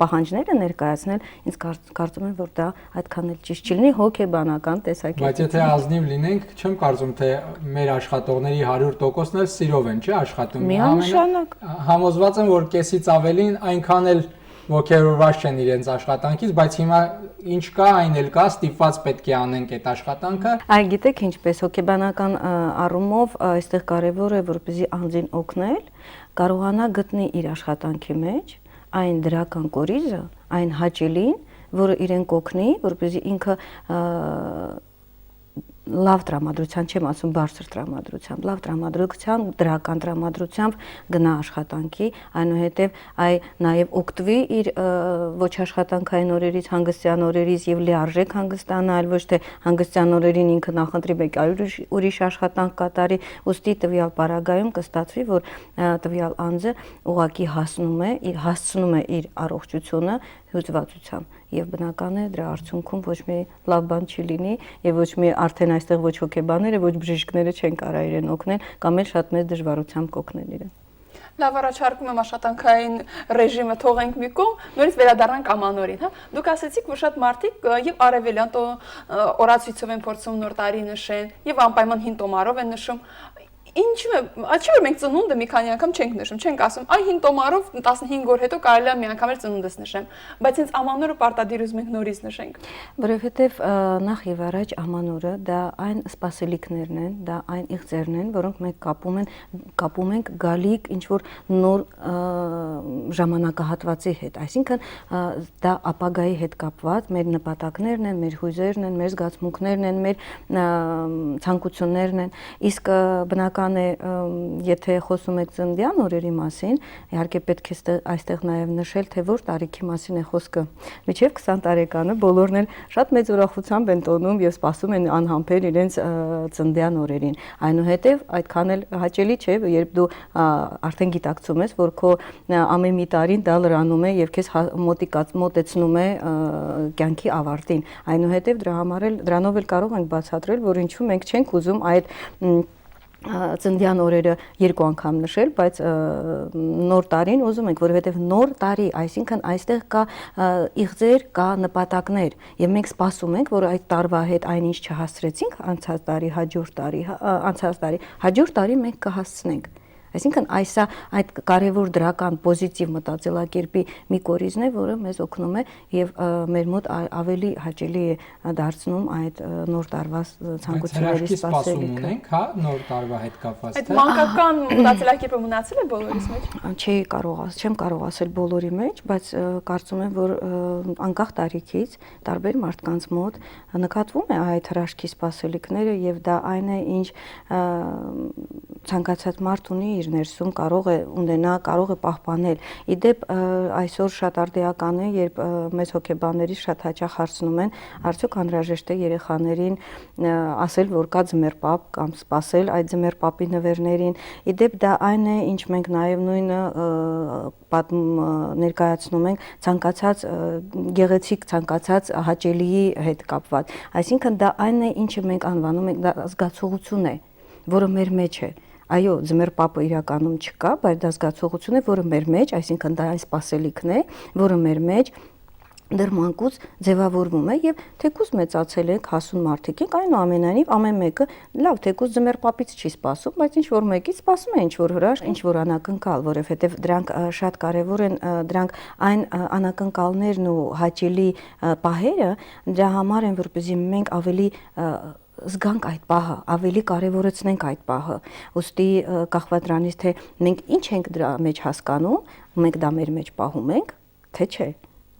պահանջները ներկայացնել, ինձ կարծում եմ, որ դա այդքան էլ ճիշտ չի լինի հոգեբանական տեսակետից։ Բայց եթե ազնիվ լինենք, չեմ կարծում, թե մեր աշխատողների 100%-ն էլ սիրով են, չէ՞ աշխատում։ Միանշանակ Համոզված եմ, որ կեսից ավելին այնքան էլ ոգևորված չեն իրենց աշխատանքից, բայց հիմա ինչ կա, այն էլ կա, ստիպված պետք է անենք այդ աշխատանքը։ Այ գիտեք ինչպես հոգեբանական առումով այստեղ կարևոր է որպեսզի անձին օգնել, կարողանա գտնի իր աշխատանքի մեջ այն դրական կորիզը, այն հաճելին, որը իրեն կօգնի, որպեսզի ինքը լավ տրամադրության, չեմ ասում բարձր տրամադրությամբ, լավ տրամադրությամբ, դրական տրամադրությամբ գնա աշխատանքի, այնուհետև նաև օգտվի իր ոչ աշխատանքային օրերից, հանգստյան օրերից եւ լիարժեք հանգստանա, այլ ոչ թե հանգստյան օրերին ինքը նախընտրի մեկ այլ ուրիշ աշխատանք կատարի, ուստի տվյալ պարագայում կստացվի, որ տվյալ անձը ուղղակի հասցնում է իր առողջությունը հյուծվածությամբ եւ բնական է դրա արդյունքում ոչ մի լավ բան չի լինի եւ ոչ մի արդեն այստեղ ոչ հոգեբանները, ոչ բժիշկները չեն կարող իրեն օգնել կամ էլ շատ մեծ դժվարությամբ կօգնեն իրեն։ Լավ, առաջարկում եմ աշխատանքային ռեժիմը թողենք մի կողմ, նորից վերադառնանք ամանորին, հա։ Դուք ասացիք, որ շատ մարդիկ եւ արևելյան օրացույցով են փորձում նոր տարի նշեն եւ անպայման հին տոմարով են նշում։ Ինչու՞ է, աչի որ մենք ծնունդը մի քանի անգամ չենք նշում, չենք ասում, այ հին տոմարով 15 օր հետո կարելի է մի անգամ էլ ծնունդս նշեմ, բայց հենց ամանորը պարտադիր ուզում ենք նորից նշենք։ Որովհետև նախ եւ առաջ ամանորը դա այն սպասելիքներն են, դա այն իղձերն են, որոնք մենք կապում ենք գալիք ինչ որ նոր ժամանակահատվածի հետ, այսինքն դա ապագայի հետ կապված մեր նպատակներն են, մեր հույզերն են, մեր զգացմունքներն են, մեր ցանկություններն են, իսկ բնական է, եթե խոսում եք ծննդյան օրերի մասին, իհարկե պետք է այստեղ նաև նշել, թե որ տարիքի մասին է խոսքը։ Մինչև 20 տարեկանը բոլորն էլ շատ մեծ ուրախությամբ են տոնում եւ սպասում են անհամբեր իրենց ծննդյան օրերին։ Այնուհետև այդքան էլ հաճելի չէ, երբ դու արդեն գիտակցում ես, որ քո ամեն մի տարին դա լրանում է եւ քեզ մոտեցնում է կյանքի ավարտին։ Այնուհետև դրա համար էլ դրանով էլ կարող ենք բացատրել, որ ինչու մենք չենք ուզում այդ ծննդյան օրերը 2 անգամ նշել, բայց նոր տարին ուզում ենք, որովհետև նոր տարի, այսինքն այստեղ կա իղձեր, կա նպատակներ, եւ մենք սպասում ենք, որ այդ տարվա հետ այնինչ չհասցրեցինք անցած տարի, հաջորդ տարի մենք կհասցնենք։ Այսինքն այդ կարևոր դրական պոզիտիվ մտածելակերպի մի կորիզն է, որը մեզ օգնում է եւ մեր մոտ ավելի հաճելի է դարձնում այդ նոր տարվա ցանկությունների սպասելիքը։ Ունենք, հա, նոր տարվա հետ կապված։ Այդ մանկական մտածելակերպը մնացել է բոլորիս մեջ։ Չեմ կարող ասել բոլորի մեջ, բայց կարծում եմ, որ անկախ տարիքից տարբեր մարդկանց մոտ նկատվում է այդ հրաշքի սպասելիքները եւ դա այն է, ինչ ցանկացած մարդ ունի իր ներսում կարող է ունենա, կարող է պահպանել։ Իդեպ այսօր շատ արդիական է, երբ մեզ հոգեբաններից շատ հաճախ հարցնում են, արդյոք անհրաժեշտ է երեխաներին ասել, որ կա ձմեռպապ կամ սպասել այդ ձմեռպապի նվերներին։ Իդեպ դա այն է, ինչ մենք նաև նույնը ներկայացնում ենք ցանկացած գեղեցիկ, ցանկացած հաճելիի հետ կապված։ Այսինքն դա այն է, ինչը մենք անվանում ենք, դա զգացողություն է, որը մեր մեջ է։ Այո, ձմեռպապը իրականում չկա, բայց դա զգացողություն է, որը մեր մեջ, այսինքն դա այն սպասելիքն է, որը մեր մեջ դեռ մանկուց ձևավորվում է եւ թեկուզ մեծացել ենք, հասուն մարդիկ ենք, այնուամենայնիվ ամեն մեկը լավ թեկուզ ձմեռպապից չի սպասում, բայց ինչ որ մեկից սպասում է ինչ որ հրաշք, ինչ որ անակնկալ, որովհետեւ դրանք շատ կարեւոր են, դրանք այն անակնկալներն ու հաճելի պահերը դրա համար են, որպեսզի մենք ավելի զգանք այդ պահը, ավելի կարևորեցնենք այդ պահը։ Ոստի կախված դրանից, թե մենք ինչ ենք դրա մեջ հասկանում, մենք դա մեր մեջ պահում ենք, թե չէ։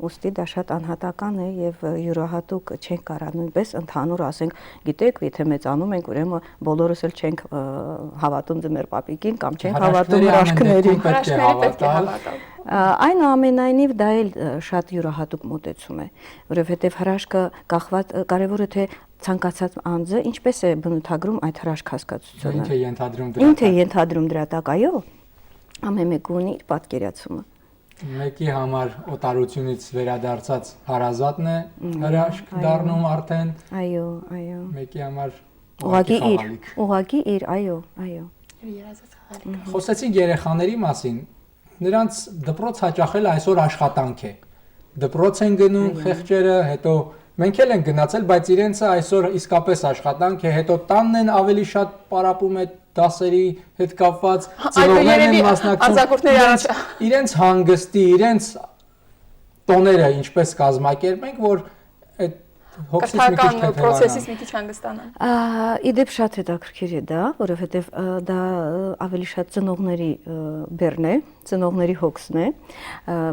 Ոստի դա շատ անհատական է եւ յուրահատուկ չենք կարող նույնպես ընդհանուր ասենք, գիտեք, եթե մեծանում ենք, ուրեմն բոլորս էլ չենք հավատում ձմեռպապիկին կամ չենք հավատում հրաշքներին։ Հրաշքների պետք է հավատալ։ Այնուամենայնիվ դա էլ շատ յուրահատուկ մոտեցում է, որովհետեւ հրաշքը կախված կարևորը թե ցանկացած անձը ինչպես է բնութագրում այդ հրաշք հասկացությունը։ Ինքը ենթադրում դրա տակ, այո, ամեն մեկը ունի իր պատկերացումը։ Մեկի համար օտարությունից վերադարձած հարազատն է հրաշք դառնում արդեն։ Այո։ Մեկի համար ուղղակի իր, այո։ Երազած խաղալիք։ Խոսեցինք երեխաների մասին, նրանց դպրոց հաճախել այսօր աշխատանք է։ Դպրոց են գնում խեղճերը, հետո մենք էլ ենք գնացել, բայց իրենցը այսօր իսկապես աշխատանք է, հետո տանն են ավելի շատ պարապում է դասերի հետ կապված, ծնողներն են մասնակցում, իրենց հանգստի, իրենց տոները ինչպես կազմակերպենք, որ այդ կրթական process-ից մի քիչ հանգստանան։ Իդեպ շատ հետաքրքիր է դա, որովհետև դա ավելի շատ ծնողների բեռն է, ծնողների հոգսն է,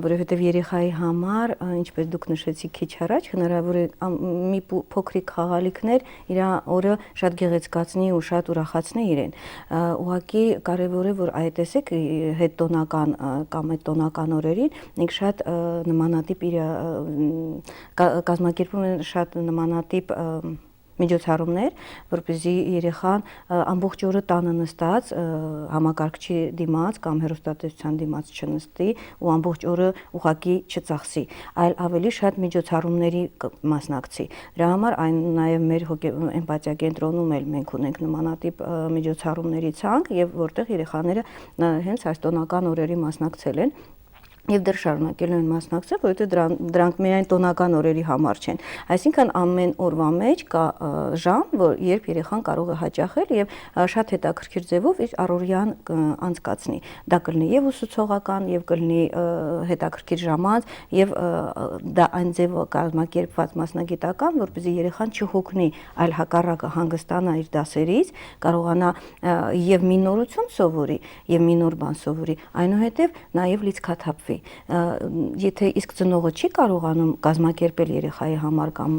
որովհետև երեխայի համար, ինչպես դուք նշեցիք քիչ առաջ, հնարավոր է մի փոքրիկ խաղալիքներ իր օրը շատ գեղեցկացնի ու շատ ուրախացնի իրեն։ Ուղղակի կարևոր է, որ այդ տեսեք հետտոնական կամ հետտոնական օրերին մենք շատ նմանատիպ իր կազմակերպում են շատ նմանատիպ միջոցառումներ, որպեսզի երեխան ամբողջ օրը տանը նստած համակարգչի դիմաց կամ հեռուստատեսության դիմաց չնստի ու ամբողջ օրը ուղակի չծախսի, այլ ավելի շատ միջոցառումների մասնակցի։ Դրա համար այն նաև մեր էմպաթիա կենտրոնում էլ մենք ունենք նմանատիպ միջոցառումների ցանկ, եւ որտեղ երեխաները հենց այս տոնական օրերի մասնակցել են եւ դեռ շարունակելու են մասնակցել, որովհետեւ դրանք միայն տոնական օրերի համար չեն։ Այսինքն ամեն օրվա մեջ կա ժամ, որ երբ երեխան կարող է հաճախել եւ շատ հետաքրքիր ձևով իր առօրյան անցկացնի։ Դա կլինի եւ ուսուցողական, եւ կլինի հետաքրքիր ժամանց, եւ դա այն ձևը կազմակերպված մասնագիտական, որպեսզի երեխան չհոգնի, այլ հակառակը հանգստանա իր դասերից, կարողանա եւ մի նորություն սովորի, եւ մի նոր բան սովորի, այնուհետեւ նաեւ լիցքաթափվի։ Եթե իսկ ծնողը չի կարողանում կազմակերպել երեխայի համար կամ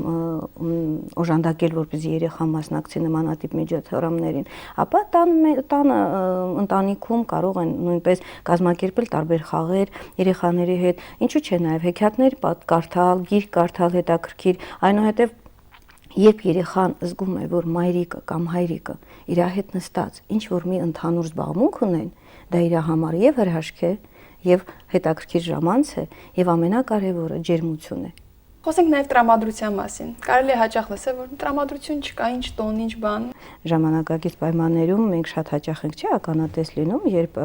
օժանդակել, որպեսզի երեխան մասնակցի նմանատիպ միջոցառումներին, ապա տանը ընտանիքում կարող են նույնպես կազմակերպել տարբեր խաղեր երեխաների հետ, ինչու՞ չէ նաև հեքիաթներ կարդալ, գիրք կարդալ հետաքրքիր, այնուհետև երբ երեխան զգում է, որ մայրիկը կամ հայրիկը իր հետ նստած ինչ որ մի ընդհանուր զբաղմունք ունեն, դա իր համար եւ հրաշք է, եւ հետաքրքիր ժամանց է, եւ ամենակարևորը ջերմություն է։ Խոսենք նաև տրամադրության մասին։ Կարելի է հաճախ լսել, որ տրամադրություն չկա, ինչ տոն, ինչ բան։ Ժամանակակից պայմաններում մենք շատ հաճախ ենք չի ականատես լինում, երբ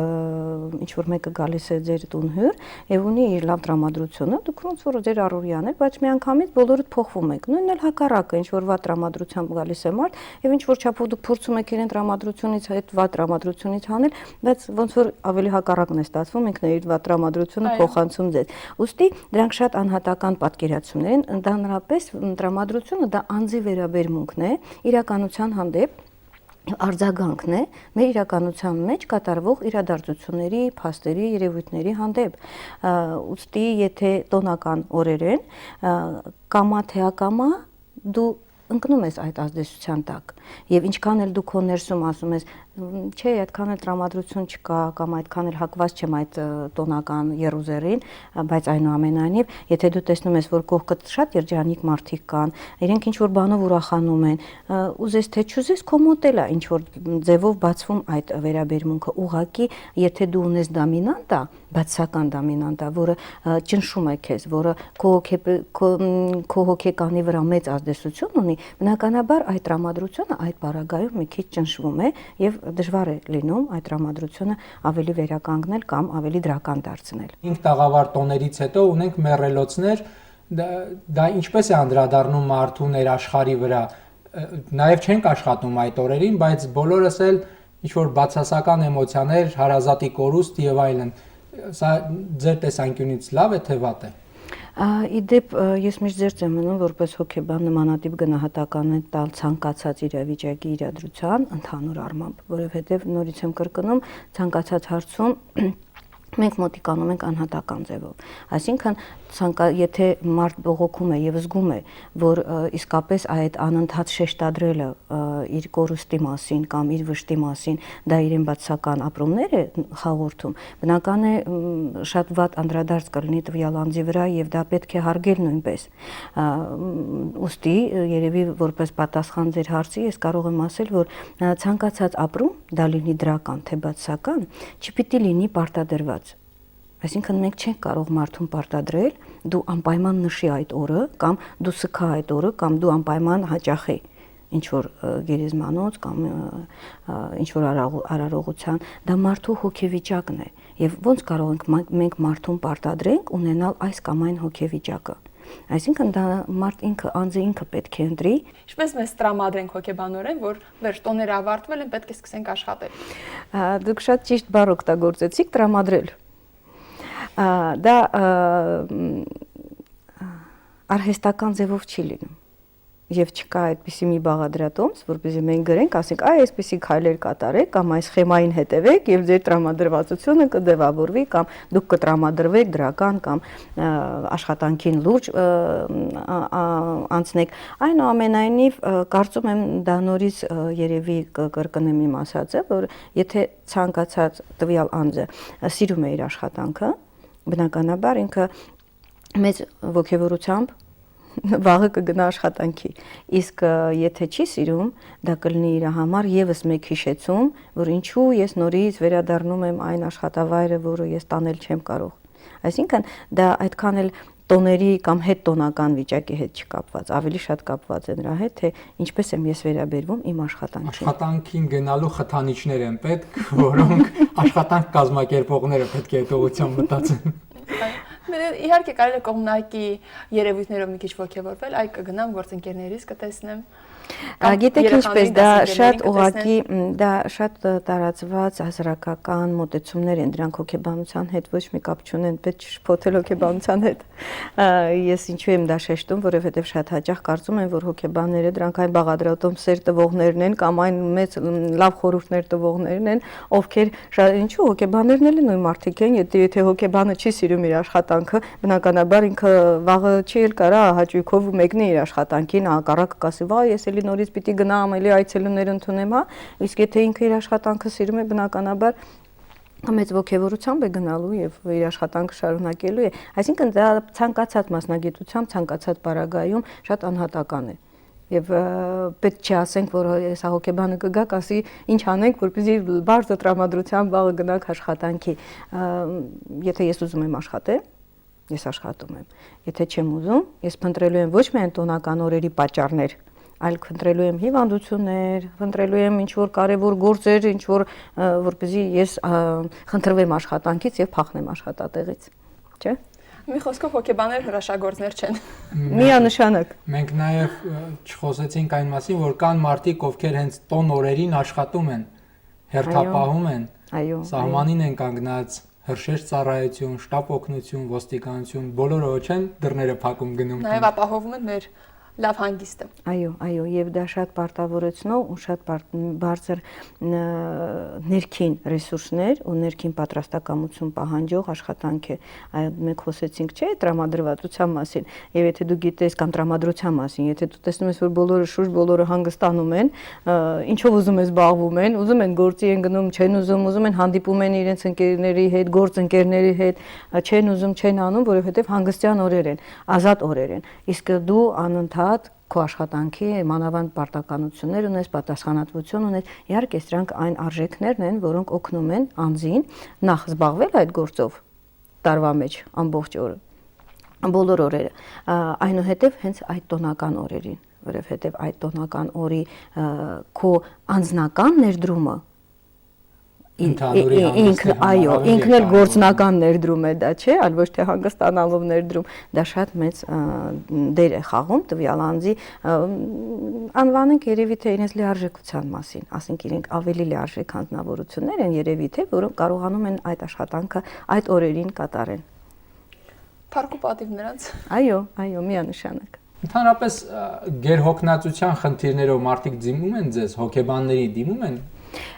ինչ որ մեկը գալիս է ձեր տուն հյուր եւ ունի իր լավ տրամադրությունը, դուք ոնց որ ձեր առօրյան է, բայց միանգամից բոլորդ փոխվում եք։ Նույնն էլ հակառակը, ինչ որ վատ տրամադրությամբ գալիս է մարդ եւ ինչ որ չափով դուք փորձում եք իրեն տրամադրությունից հետ վատ տրամադրությունից հանել, բայց ոնց որ ավելի հակառակն է ստացվում, ինքն է իր վատ տրամադրությունը փոխանցում ձեզ։ Ուստի դրանք շատ անհատական պատկերացումներ են, ընդհանրապես տրամադրությունը դա անձի վերաբերմունքն է իրականության հանդեպ, արձագանքն է մեր իրականության մեջ կատարվող իրադարձությունների, փաստերի, երևույթների հանդեպ։ Ուստի եթե տոնական օրեր են, կամա թե ակամա դու ընկնում ես այդ ազդեցության տակ եւ ինչքան էլ դու քո ներսում ասում ես չէ, այդքան էլ տրամադրություն չկա կամ այդքան էլ հակված չեմ այդ տոնական երուզերին, բայց այնուամենայնիվ, եթե դու տեսնում ես, որ կողքդ շատ երջանիկ մարդիկ կան, իրենք ինչ որ բանով ուրախանում են, ուզես թե չուզես, քո մոտ էլ է ինչ որ ձևով բացվում այդ վերաբերմունքը, ուղղակի, եթե դու ունես դոմինանտա, բացական դոմինանտա, որը ճնշում է քեզ, որը քո հոգեկանի վրա մեծ ազդեցություն ունի, բնականաբար այդ տրամադրությունը այդ բaragայում մի քիչ ճնշվում է եւ դժվար է լինում այդ տրամադրությունը ավելի վերականգնել կամ ավելի դրական դարձնել։ 5 տաղավար տոներից հետո ունենք մեռելոցներ, դա ինչպես է անդրադառնում մարդու ներաշխարի վրա, նաև չենք աշխատում այդ օրերին, բայց բոլորս էլ ինչ որ բացասական էմոցիաներ, հարազատի կորուստ եւ այլն, սա ձեր տեսանկյունից լավ է թե վատ է։ Իդեպ ես միշտ ձերծ եմ մնում որպես հոգեբան նմանատիպ գնահատական է տալ ցանկացած իրավիճակի իրադրության ընդհանուր առմամբ, որովհետև նորից եմ կրկնում ցանկացած հարցում մենք մոտիկանում ենք անհատական ձևով։ Այսինքն եթե մարդ բողոքում է եւ զգում է, որ իսկապես այդ անընդհատ շեշտադրելը իր կորուստի մասին կամ իր վշտի մասին դա իրեն բացական ապրումներ է խաղորդում, բնական է շատ վատ անդրադարձ կլինի տվյալ անձի վրա եւ դա պետք է հարգել նույնպես։ Ուստի երևի որպես պատասխան ձեր հարցի ես կարող եմ ասել, որ ցանկացած ապրում, դա լինի դրական թե բացական, չպիտի լինի պարտադրված։ Այսինքն մենք չենք կարող մարդուն պարտադրել, դու անպայման նշի այդ օրը կամ դու սքա այդ օրը կամ դու անպայման հաճախի ինչ որ գերեզմանոց կամ ինչ որ արարողության, դա մարդու հոգեվիճակն է եւ ոնց կարող ենք մենք մարդուն պարտադրենք ունենալ այս կամ այն հոգեվիճակը։ Այսինքն դա մարդ ինքը անձը ինքը պետք է ընտրի։ Ինչպես մեզ տրամադրենք հոգեբանորեն, որ վերջ տոները ավարտվել են, պետք է սկսենք աշխատել։ Դուք շատ ճիշտ բառ օգտագործեցիք տրամադրել։ Դա արհեստական ձևով չի լինում։ եւ չկա այդպիսի մի բաղադրատոմս, որպեսզի մենք գրենք, ասենք, այսպիսի քայլեր կատարեք կամ այս սխեմային հետևեք եւ ձեր տրամադրվածությունը կդեվավորվի կամ դուք կտրամադրվեք դրական կամ աշխատանքին լուրջ անցնեք։ Այնուամենայնիվ կարծում եմ դա նորից երևի կրկնեմ իմ ասածը, որ եթե ցանկացած տվյալ անձը սիրում է իր աշխատանքը, բնականաբար ինքը մեծ ողջավորությամբ վաղը կգնա աշխատանքի, իսկ եթե չի սիրում, դա կլինի իր համար եւս մեկ հիշեցում, որ ինչու ես նորից վերադառնում եմ այն աշխատավայրը, որը ես տանել չեմ կարող։ Այսինքն դա այդքան էլ տոների կամ հետ տոնական վիճակի հետ չկապված, ավելի շատ կապված է նրա հետ, թե ինչպես եմ ես վերաբերվում իմ աշխատանքին։ Աշխատանքին գնալու խթանիչներ են պետք, որոնք աշխատանք կազմակերպողները պետք է այդ ուղղությամբ մտածեն։ Իհարկե կարելի է կողմնակի երևույթներով մի քիչ ողջավորվել, այ կգնամ գործընկերներիս կտեսնեմ։ Գիտեք ինչպես դա շատ ուղղակի դա շատ տարածված հասարակական մոտեցումներ են, դրանք հոգեբանության հետ ոչ մի կապ չունեն, պետք է շփոթել հոգեբանության հետ։ Ես ինչու եմ դա շեշտում, որովհետև շատ հաճախ կարծում եմ, որ հոգեբանները դրանք այն բաղադրատոմսեր տվողներն են կամ այն մեծ լավ խորհուրդներ տվողներն են, ովքեր ինչու հոգեբաններն էլ նույն մարդիկ են, եթե հոգեբանը չի սիրում իր աշխատանքը, բնականաբար ինքը վաղը չի էլ կարա հաճույքով մեկնի իր աշխատանքին, հակառակը կասի, վայ, ես էլի նորից պիտի գնամ, էլի այցելուներ ընդունեմ, հա, իսկ եթե ինքը իր աշխատանքը սիրում է, բնականաբար մեծ ողջավորությամբ է գնալու եւ իր աշխատանքը շարունակելու է։ Այսինքն դա ցանկացած մասնագիտությամբ, ցանկացած պարագայում շատ անհատական է։ Եվ պետք չի ասենք, որ սա հոգեբանը կգա, կասի ինչ անենք, որպեսզի բարձր տրամադրությամբ վաղը գնանք աշխատանքի։ Եթե ես ուզում եմ աշխատել, ես աշխատում եմ։ Եթե չեմ ուզում, ես փնտրելու եմ ոչ միայն տոնական օրերի պատճառներ, այլ խնդրելու եմ հիվանդություններ, խնդրելու եմ ինչ-որ կարևոր գործեր, ինչ-որ որպեսզի ես խնդրվեմ աշխատանքից եւ փախնեմ աշխատատեղից, չէ՞։ Մի խոսքով հոգեբաներ հրաշագործներ չեն։ Միանշանակ։ Մենք նաեւ չխոսեցինք այն մասին, որ կան մարդիկ, ովքեր հենց տոն օրերին աշխատում են, հերթապահում են, այո, սահմանին են կանգնած, հրշեջ ծառայություն, շտապ օգնություն, ոստիկանություն, բոլորը չեն դռները փակում գնում։ Նաեւ ապահովում են մեր լավ հանգիստը։ Այո, եւ դա շատ պարտավորեցնող ու շատ բարձր ներքին ռեսուրսներ ու ներքին պատրաստակամություն պահանջող աշխատանք է։ Մենք խոսեցինք, չէ՞, տրամադրվածության մասին, եւ եթե դու գիտես կամ տրամադրության մասին, եթե դու տեսնում ես, որ բոլորը շուրջ բոլորը հանգստանում են, ինչով ուզում ես զբաղվում են, ուզում են գործի են գնում, չեն ուզում են հանդիպում են իրենց ընկերների հետ, գործընկերների հետ, չեն ուզում, չեն անում, որովհետեւ հանգստյան օրեր են, ազատ օրեր են։ Իսկ դու անընդհատ քո աշխատանքի մանավանդ պարտականություններ ունես, պատասխանատվություն ունես, իհարկե սրանք այն արժեքներն են, որոնք օգնում են անձին նախ զբաղվել այդ գործով տարվա մեջ ամբողջ օրը, բոլոր օրերը, այնուհետև հենց այդ տոնական օրերին, որովհետև այդ տոնական օրի քո անձնական ներդրումը ինքն էլ գործնական ներդրում է դա, չէ, այլ ոչ թե հանգստանալով ներդրում, դա շատ մեծ դեր է խաղում տվյալ անձի, անվանենք երևի թե իրենց լիարժեքության մասին, ասենք իրենք ավելի լիարժեք հանձնավորություններ են երևի թե, որոնք կարողանում են այդ աշխատանքը այդ օրերին կատարեն։ Փառք ու պատիվ նրանց։ Այո, միանշանակ։ Ընդհանրապես գերհոգնածության խնդիրներով մարդիկ դիմում են ձեզ, հոգեբանների դիմում են։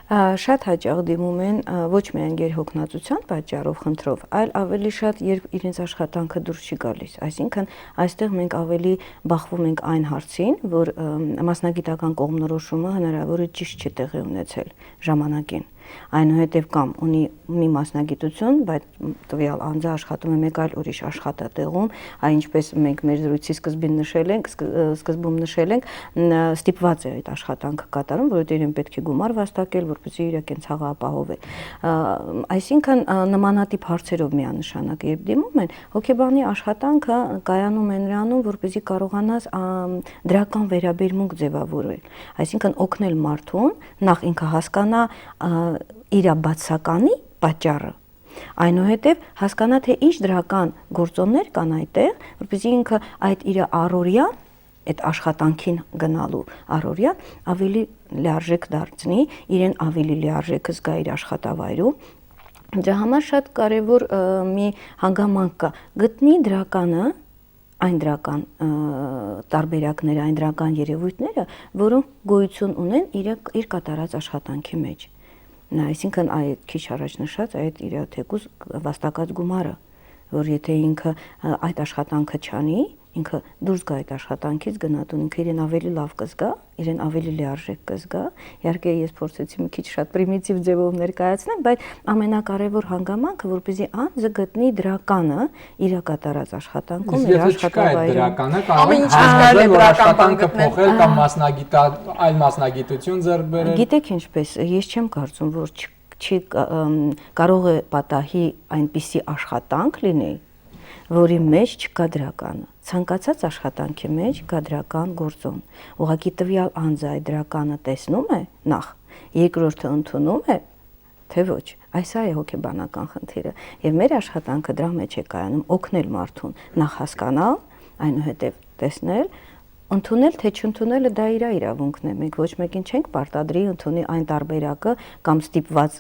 Շատ հաճախ դիմում են ոչ միայն գերհոգնածության պատճառով խնդրով, այլ ավելի շատ երբ իրենց աշխատանքը դուրս չի գալիս, այսինքն այստեղ մենք ավելի բախվում ենք այն հարցին, որ մասնագիտական կողմնորոշումը հնարավոր է ճիշտ չի տեղի ունեցել ժամանակին, այնուհետև կամ ունի մի մասնագիտություն, բայց տվյալ անձը աշխատում է մեկ այլ ուրիշ աշխատատեղում, այ ինչպես մենք մեր զրույցի սկզբում նշել ենք, ստիպված է այդ աշխատանքը կատարում, որովհետև իրեն պետք է գումար վաստակել, որպեսզի իր կենցաղը ապահովի։ Այսինքն նմանատիպ հարցերով միանշանակ երբ դիմում են, հոգեբանի աշխատանքը կայանում է նրանում, որպեսզի կարողանաս դրական վերաբերմունք ձևավորել, այսինքն օգնել մարդուն, նախ ինքը հասկանա իր բացականի պատճառը, այնուհետև հասկանա թե ինչ դրական գործոններ կան այդտեղ, որպեսզի ինքը այդ իր առօրյան, այդ աշխատանքին գնալու առօրյան ավելի լիարժեք դարձնի, իրեն ավելի լիարժեք զգա իր աշխատավայրում։ Դրա համար շատ կարևոր մի հանգամանք կա, գտնի դրականը այն դրական տարբերակները, այն դրական երևույթները, որոնք գոյություն ունեն իր կատարած աշխատանքի մեջ։ Այսինքն այդ քիչ առաջ նշած այդ իր թեկուզ վաստակած գումարը, որ եթե ինքը այդ աշխատանքը չանի, ինքը դուրս գա այդ աշխատանքից գնատուն, ինքը իրեն ավելի լավ կզգա, իրեն ավելի լիարժեք կզգա։ Իհարկե ես փորձեցի մի քիչ շատ պրիմիտիվ ձևով ներկայացնել, բայց ամենակարևոր հանգամանքը, որպեսզի անձը գտնի դրականը իր կատարած աշխատանքում, իր աշխատավայրում։ Ամեն ինչ կարելի է աշխատանքը փոխել կամ այլ մասնագիտություն ձեռք բերել։ Գիտեք ինչպես, ես չեմ կարծում, որ չի կարող է պատահի այնպիսի աշխատանք լինի, որի մեջ չկա դրականը։ Ցանկացած աշխատանքի մեջ կա դրական գործոն։ Ուղղակի տվյալ անձը այդ դրականը տեսնում է նախ, երկրորդը ընդունում է, թե ոչ։ Այս է հոգեբանական խնդիրը։ Եվ մեր աշխատանքը դրա մեջ է կայանում օգնել մարդուն նախ հասկանալ, այնուհետև տեսնել, ընդունել թե չընդունելը դա իր իրավունքն է։ Մենք ոչ մեկին չենք պարտադրի ընդունի այն տարբերակը կամ ստիպված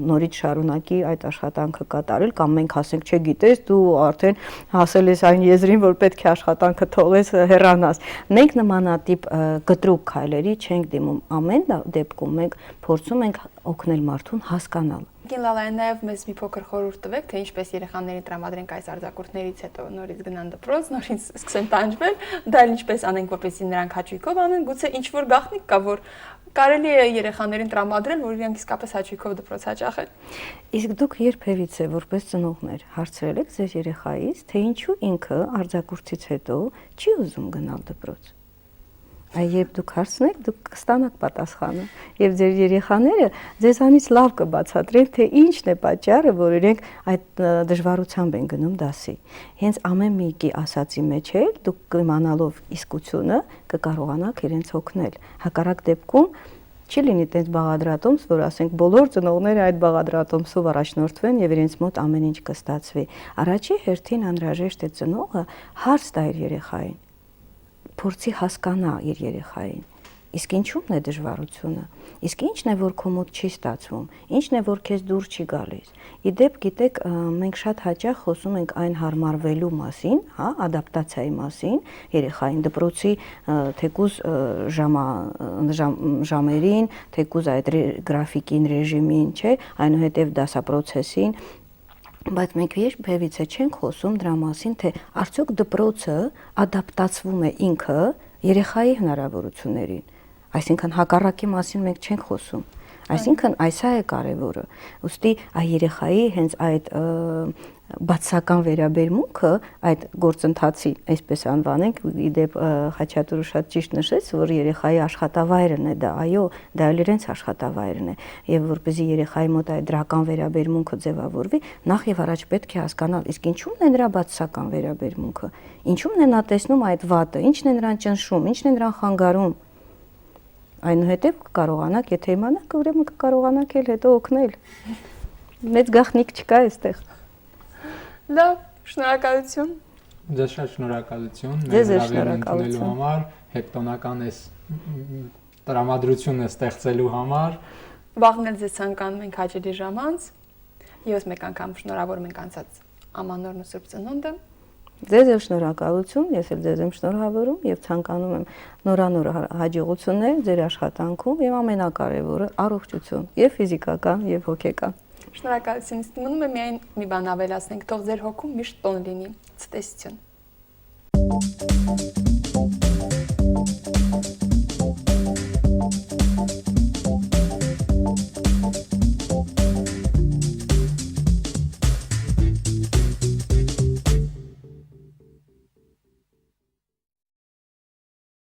նորից շարունակի այդ աշխատանքը կատարել կամ մենք ասենք, չէ, գիտես, դու արդեն հասել ես այն եզրին, որ պետք է աշխատանքը թողես, հեռանաս։ Մենք նմանատիպ կտրուկ քայլերի չենք դիմում։ Ամեն դեպքում մենք փորձում ենք օգնել մարդուն հասկանալ։ Լալային նաև մեզ մի փոքր խորհուրդ տվեք, թե ինչպես երեխաներին տրամադրենք այս արձակուրդներից հետո նորից գնան դպրոց, նորից սկսեն տանջվել, դա ինչպես անենք, որպեսզի նրանք հաճույքով անեն, գուցե ինչ որ գաղտնիք կա, որ կարելի է երեխաներին տրամադրել, որ իրենք իսկապես հաճույքով դպրոց հաճախեն։ Իսկ դուք երբևիցե որպես ծնողներ հարցրել եք ձեր երեխայից, թե ինչու ինքը արձակուրդից հետո չի ուզում գնալ դպրոց։ Երբ դուք հարցնեք, դուք կստանաք պատասխանը, եւ ձեր երեխաները ձեզանից լավ կբացատրեն, թե ինչն է պատճառը, որ իրենք այդ դժվարությամբ են գնում դասի։ Հենց ամեն մեկի ասացի մեջ էլ դուք իմանալով իսկությունը կկարողանաք իրենց օգնել։ Հակառակ դեպքում չի լինի տենց բաղադրատոմս, որ ասենք բոլոր ծնողները այդ բաղադրատոմսով առաջնորդվեն եւ իրենց մոտ ամեն ինչ կստացվի։ Առաջի հերթին անհրաժեշտ է ծնողը հարց տա իր երեխային, փորձի հասկանա իր երեխային, իսկ ինչու՞մն է դժվարությունը, իսկ ի՞նչն է, որ քո մոտ չի ստացվում, ի՞նչն է, որ քեզ դուր չի գալիս։ Իդեպ, գիտեք, մենք շատ հաճախ խոսում ենք այն հարմարվելու մասին, հա, ադապտացիայի մասին, երեխային դպրոցի թեկուզ ժամերին, թեկուզ այդ գրաֆիկին, ռեժիմին, չէ, այնուհետև դասապրոցեսին, բայց մենք երբևիցե չենք խոսում դրա մասին, թե արդյոք դպրոցը ադապտացվում է ինքը երեխայի հնարավորություններին։ Այսինքն հակառակի մասին մենք չենք խոսում։ Այսինքն այս է կարևորը։ Ուստի երեխայի հենց այդ բացասական վերաբերմունքը այդ գործընթացի, այսպես անվանենք, իդեպ Խաչատուրը շատ ճիշտ նշեց, որ երեխայի աշխատավայրն է դա, այո, դա էլ իրենց աշխատավայրն է, եւ որպեսզի երեխայի մոտ այդ դրական վերաբերմունքը ձևավորվի, նախ եւ առաջ պետք է հասկանալ, իսկ ինչու՞մն է նրա բացասական վերաբերմունքը, ինչու՞մն է նա տեսնում այդ վատը, ի՞նչն է նրան ճնշում, ի՞նչն է նրան խանգարում։ Այնուհետև կկարողանաք, եթե իմանաք, ուրեմն կկարողանաք էլ հետո օգնել։ Մեծ գաղտնիք չկա այստեղ։ Լավ, շնորհակալություն։ Ձեզ շատ շնորհակալություն։ Ձեզ շնորհակալություն համար, հետոնական այս տրամադրությունը ստեղծելու համար։ Վաղն էլ ձեզ ցանկանում ենք հաճելի ժամանց։ Եվս մեկ անգամ շնորհավոր ենք անցած ամանորն ու Սուրբ Ծնունդը։ Ձեզ էլ շնորհակալություն, ես էլ ձեզ եմ շնորհավորում եւ ցանկանում եմ նորանոր հաջողություններ ձեր աշխատանքում եւ ամենակարևորը առողջություն եւ ֆիզիկական եւ հոգեկան։ Շնորհակալություն։ Մնում է միայն մի բան ավելացնենք, թող ձեր հոգում միշտ տոն լինի։ Ցտեսություն։